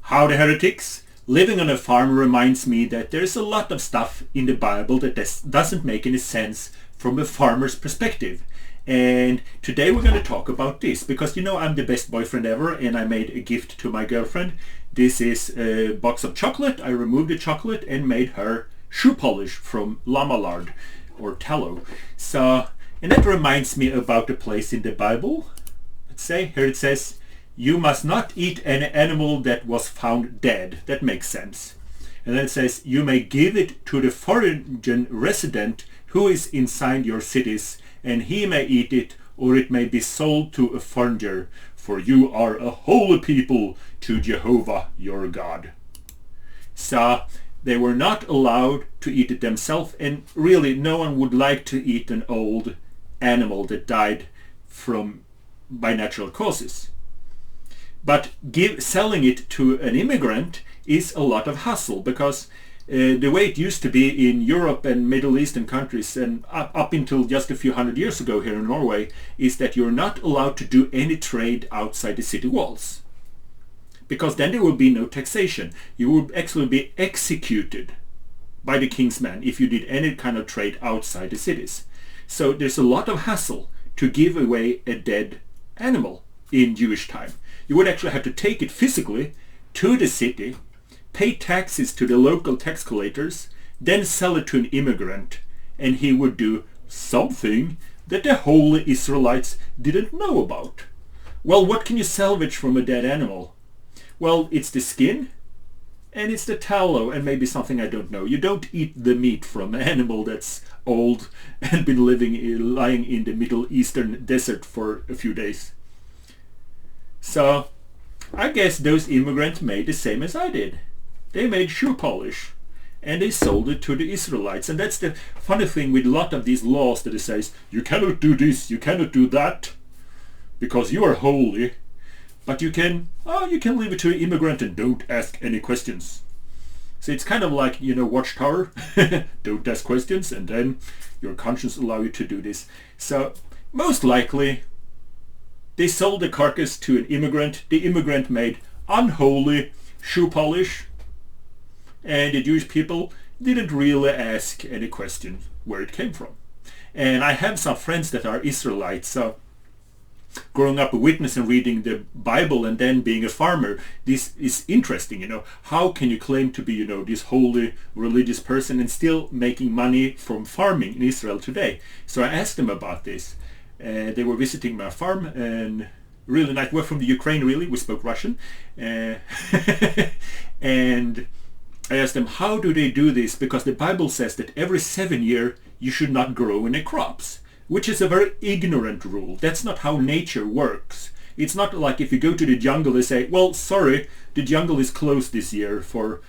Howdy heretics! Living on a farm reminds me that there's a lot of stuff in the Bible that doesn't make any sense from a farmer's perspective. And today we're going to talk about this because I'm the best boyfriend ever and I made a gift to my girlfriend. This is a box of chocolate. I removed the chocolate and made her shoe polish from llama lard or tallow. And that reminds me about a place in the Bible. Let's say, here it says, "You must not eat an animal that was found dead." That makes sense. And then it says, "You may give it to the foreign resident who is inside your cities, and he may eat it, or it may be sold to a foreigner, for you are a holy people to Jehovah your God." So they were not allowed to eat it themselves, and really no one would like to eat an old animal that died by natural causes. But selling it to an immigrant is a lot of hassle because the way it used to be in Europe and Middle Eastern countries and up until just a few hundred years ago here in Norway is that you're not allowed to do any trade outside the city walls. Because then there will be no taxation. You would actually be executed by the king's men if you did any kind of trade outside the cities. So there's a lot of hassle to give away a dead animal in Jewish time. You would actually have to take it physically to the city, pay taxes to the local tax collectors, then sell it to an immigrant, and he would do something that the holy Israelites didn't know about. Well, what can you salvage from a dead animal? Well, it's the skin, and it's the tallow, and maybe something I don't know. You don't eat the meat from an animal that's old and been lying in the Middle Eastern desert for a few days. So I guess those immigrants made the same as I did. They made shoe polish and they sold it to the Israelites. And that's the funny thing with a lot of these laws that it says, you cannot do this, you cannot do that, because you are holy. But you can leave it to an immigrant and don't ask any questions. So it's kind of like, Watchtower, don't ask questions, and then your conscience allow you to do this. So most likely, they sold the carcass to an immigrant. The immigrant made unholy shoe polish, and the Jewish people didn't really ask any questions where it came from. And I have some friends that are Israelites, so growing up a witness and reading the Bible and then being a farmer, this is interesting. How can you claim to be this holy religious person and still making money from farming in Israel today? So I asked them about this. They were visiting my farm, and really nice. We're from the Ukraine, really. We spoke Russian. And I asked them, how do they do this? Because the Bible says that every 7 years you should not grow any crops, which is a very ignorant rule. That's not how nature works. It's not like if you go to the jungle, they say, well, sorry, the jungle is closed this year for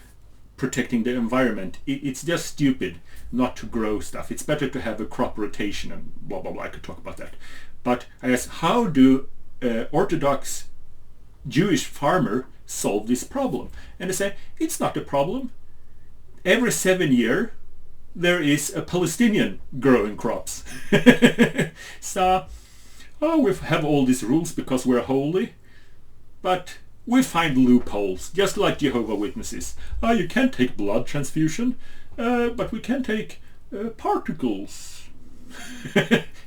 protecting the environment. It's just stupid not to grow stuff. It's better to have a crop rotation and blah, blah, blah. I could talk about that. But I asked, how do Orthodox Jewish farmer solve this problem? And they say, it's not a problem. Every 7 years, there is a Palestinian growing crops. So, we have all these rules because we're holy, but we find loopholes, just like Jehovah Witnesses. You can't take blood transfusion, but we can take particles.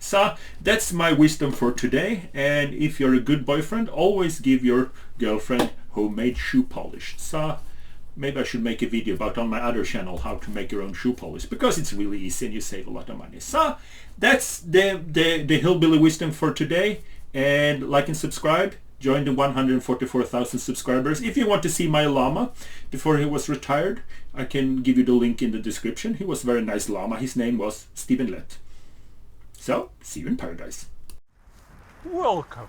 So that's my wisdom for today. And if you're a good boyfriend, always give your girlfriend homemade shoe polish. So maybe I should make a video about on my other channel how to make your own shoe polish, because it's really easy and you save a lot of money. So that's the hillbilly wisdom for today. And like and subscribe. Join the 144,000 subscribers. If you want to see my llama before he was retired, I can give you the link in the description. He was a very nice llama. His name was Stephen Lett. So, see you in paradise. Welcome